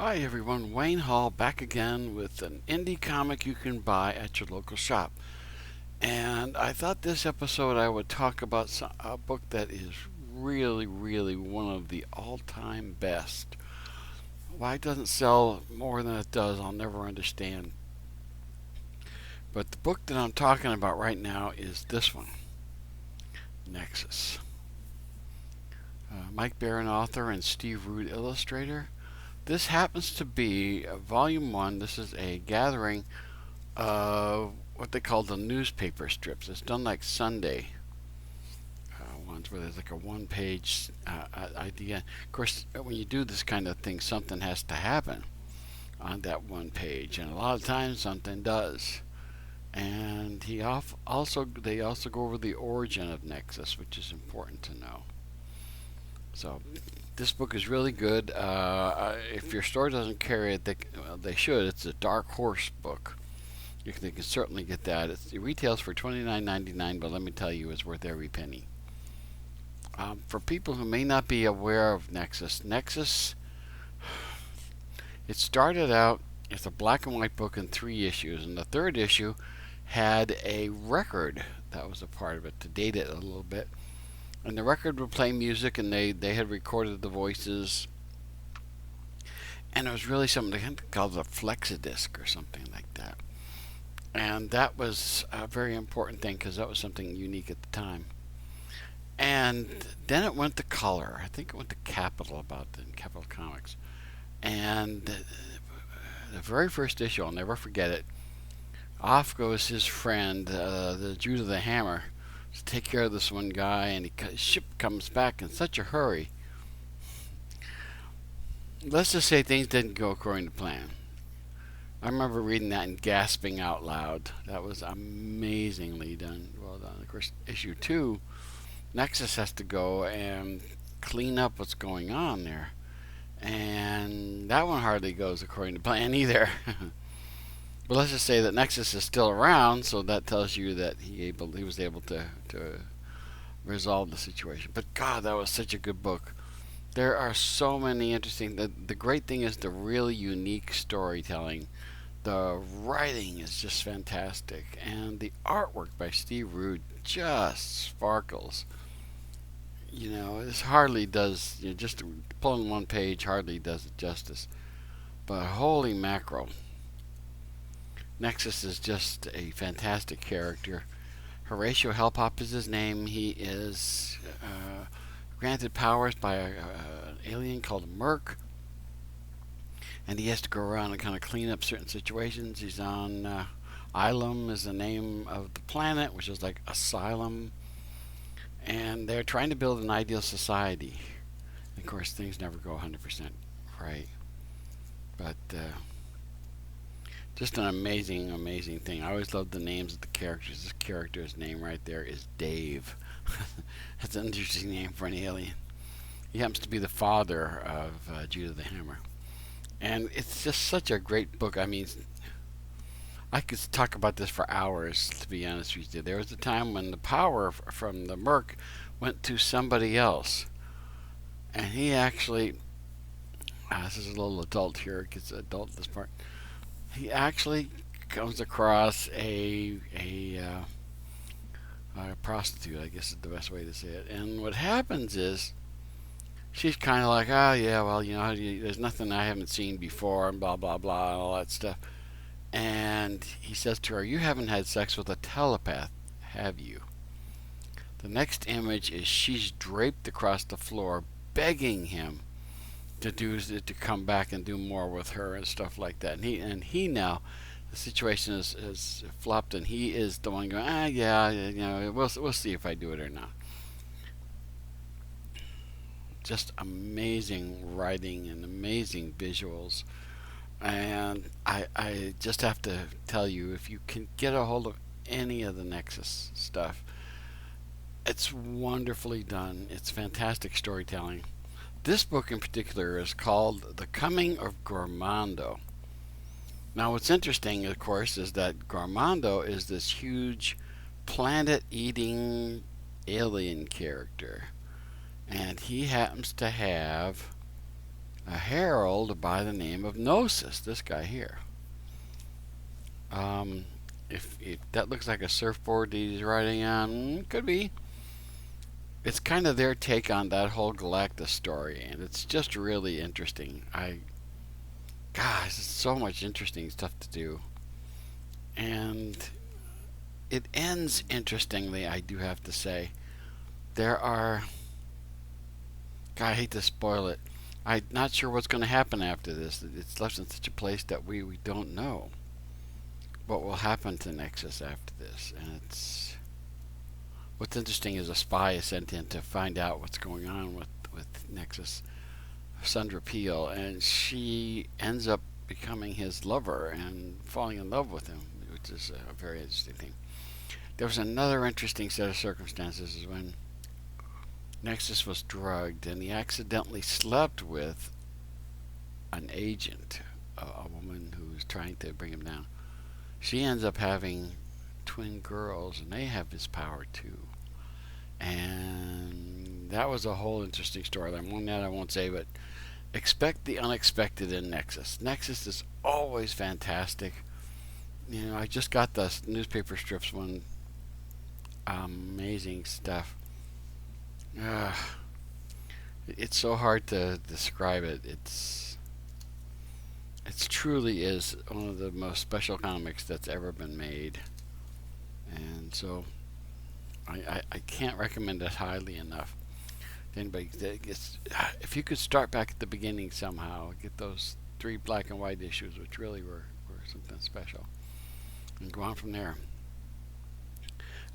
Hi everyone, Wayne Hall back again with an indie comic you can buy at your local shop. And I thought this episode I would talk about a book that is really one of the all-time best. Why it doesn't sell more than it does, I'll never understand. But the book that I'm talking about right now is this one, Nexus. Mike Barron author and Steve Rude illustrator. This happens to be volume one. This is a gathering of what they call the newspaper strips. It's done like Sunday ones where there's like a one-page idea. Of course, when you do this kind of thing, something has to happen on that one page, and a lot of times something does. And they also go over the origin of Nexus, which is important to know. So this book is really good. If your store doesn't carry it, they should. It's a Dark Horse book. They can certainly get that. It retails for $29.99, but let me tell you, it's worth every penny. For people who may not be aware of Nexus, it started out as a black and white book in 3 issues, and the 3rd issue had a record that was a part of it to date it a little bit. And the record would play music, and they had recorded the voices. And it was really something they called a flexidisc or something like that. And that was a very important thing because that was something unique at the time. And then it went to color. I think it went to Capital Capital Comics. And the very first issue, I'll never forget it. Off goes his friend, the Judah the Hammer, to take care of this one guy, and his ship comes back in such a hurry. Let's just say things didn't go according to plan. I remember reading that and gasping out loud. That was amazingly done. Well done. Of course, issue 2, Nexus has to go and clean up what's going on there. And that one hardly goes according to plan either. But let's just say that Nexus is still around, so that tells you that he was able to resolve the situation. But God, that was such a good book. There are so many interesting. The great thing is the really unique storytelling. The writing is just fantastic, and the artwork by Steve Rude just sparkles. You know, this hardly does. Just pulling one page hardly does it justice. But holy mackerel! Nexus is just a fantastic character. Horatio Helpop is his name. He is granted powers by an alien called Merc, and he has to go around and kind of clean up certain situations. He's on Ilum is the name of the planet, which is like asylum, and they're trying to build an ideal society. Of course, things never go 100% right, but just an amazing thing. I always love the names of the characters. This character's name right there is Dave. That's an interesting name for an alien. He happens to be the father of Judah the Hammer. And it's just such a great book. I mean, I could talk about this for hours, to be honest with you. There was a time when the power from the Merc went to somebody else. And he actually, this is a little adult here, it gets adult this part. He actually comes across a prostitute, I guess is the best way to say it. And what happens is, she's kind of like, oh yeah, well, there's nothing I haven't seen before, and blah blah blah, and all that stuff. And he says to her, you haven't had sex with a telepath, have you? The next image is she's draped across the floor, begging him to come back and do more with her and stuff like that. And he now, the situation is flopped, and he is the one going, yeah, we'll see if I do it or not. Just amazing writing and amazing visuals. And I just have to tell you, if you can get a hold of any of the Nexus stuff, it's wonderfully done. It's fantastic storytelling. This book in particular is called The Coming of Gormando. Now what's interesting, of course, is that Gormando is this huge planet-eating alien character. And he happens to have a herald by the name of Gnosis, this guy here. If that looks like a surfboard that he's riding on, could be. It's kind of their take on that whole Galactus story, and it's just really interesting. Gosh, it's so much interesting stuff to do. And it ends interestingly, I do have to say. There are. God, I hate to spoil it. I'm not sure what's going to happen after this. It's left in such a place that we don't know what will happen to Nexus after this. And what's interesting is a spy is sent in to find out what's going on with Nexus, Sandra Peel, and she ends up becoming his lover and falling in love with him, which is a very interesting thing. There was another interesting set of circumstances is when Nexus was drugged and he accidentally slept with an agent, a woman who was trying to bring him down. She ends up having twin girls, and they have his power too. And that was a whole interesting storyline. One that I won't say, but expect the unexpected in Nexus. Nexus is always fantastic. You know, I just got the newspaper strips one. Amazing stuff. It's so hard to describe it. It truly is one of the most special comics that's ever been made, and so I can't recommend it highly enough to anybody. If you could start back at the beginning somehow, get those 3 black and white issues, which really were something special, and go on from there.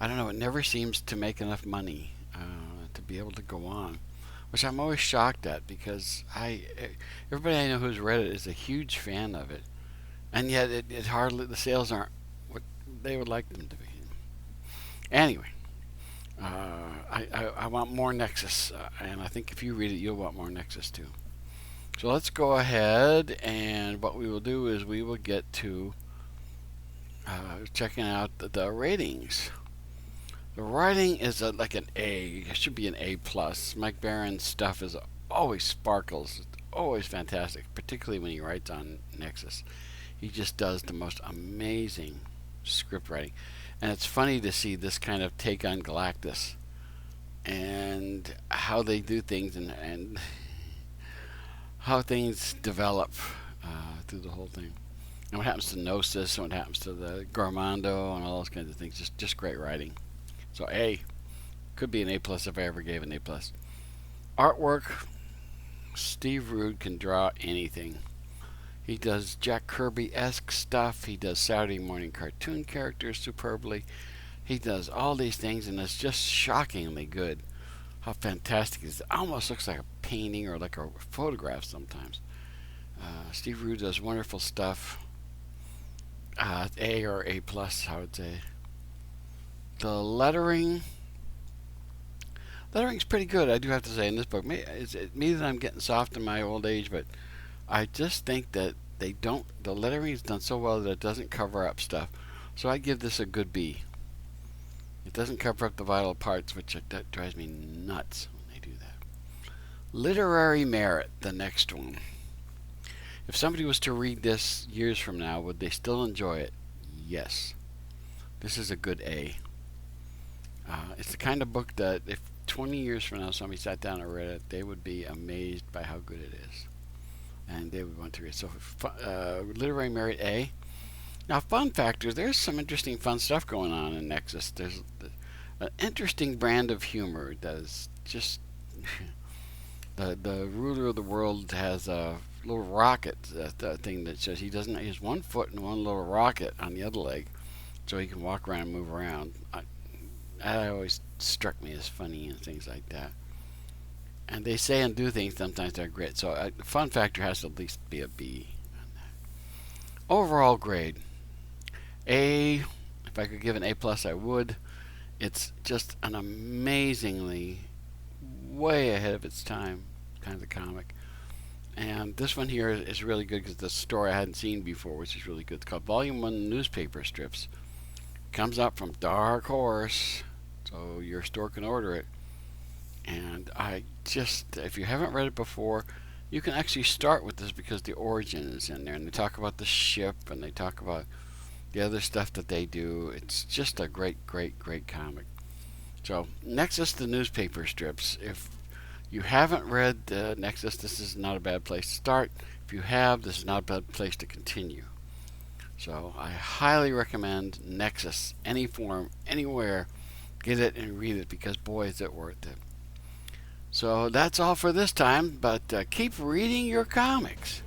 I don't know. It never seems to make enough money to be able to go on, which I'm always shocked at because everybody I know who's read it is a huge fan of it, and yet it hardly the sales aren't what they would like them to be. Anyway, I want more Nexus, and I think if you read it, you'll want more Nexus too. So let's go ahead, and what we will do is we will get to checking out the ratings. The writing is like an A. It should be an A plus. Mike Barron's stuff is always sparkles. It's always fantastic, particularly when he writes on Nexus. He just does the most amazing script writing, and it's funny to see this kind of take on Galactus and how they do things and how things develop through the whole thing. And what happens to Gnosis and what happens to the Gormando and all those kinds of things. Just great writing. So A, could be an A plus if I ever gave an A plus. Artwork, Steve Rude can draw anything. He does Jack Kirby-esque stuff. He does Saturday morning cartoon characters superbly. He does all these things, and it's just shockingly good. How fantastic it is. It almost looks like a painting or like a photograph sometimes. Steve Rude does wonderful stuff. A or A plus, I would say. The lettering's pretty good, I do have to say, in this book. Is it me that I'm getting soft in my old age, but I just think that the lettering is done so well that it doesn't cover up stuff. So I give this a good B. It doesn't cover up the vital parts, which that drives me nuts when they do that. Literary merit, the next one. If somebody was to read this years from now, would they still enjoy it? Yes. This is a good A. It's the kind of book that if 20 years from now somebody sat down and read it, they would be amazed by how good it is. And they would want to read it. So literary merit A. Now, fun factor, there's some interesting fun stuff going on in Nexus. There's an interesting brand of humor that is just... the ruler of the world has a little rocket thing that says he has 1 foot and one little rocket on the other leg, so he can walk around and move around. That always struck me as funny and things like that. And they say and do things sometimes that are great. So the fun factor has to at least be a B on that. Overall grade, A. If I could give an A plus, I would. It's just an amazingly way ahead of its time kind of comic. And this one here is really good because the story I hadn't seen before, which is really good. It's called Volume 1 Newspaper Strips. Comes out from Dark Horse, so your store can order it. And if you haven't read it before, you can actually start with this because the origin is in there, and they talk about the ship and they talk about the other stuff that they do. It's just a great, great, great comic. So, Nexus, the newspaper strips. If you haven't read Nexus, this is not a bad place to start. If you have, this is not a bad place to continue. So, I highly recommend Nexus, any form, anywhere. Get it and read it because, boy, is it worth it. So, that's all for this time, but keep reading your comics.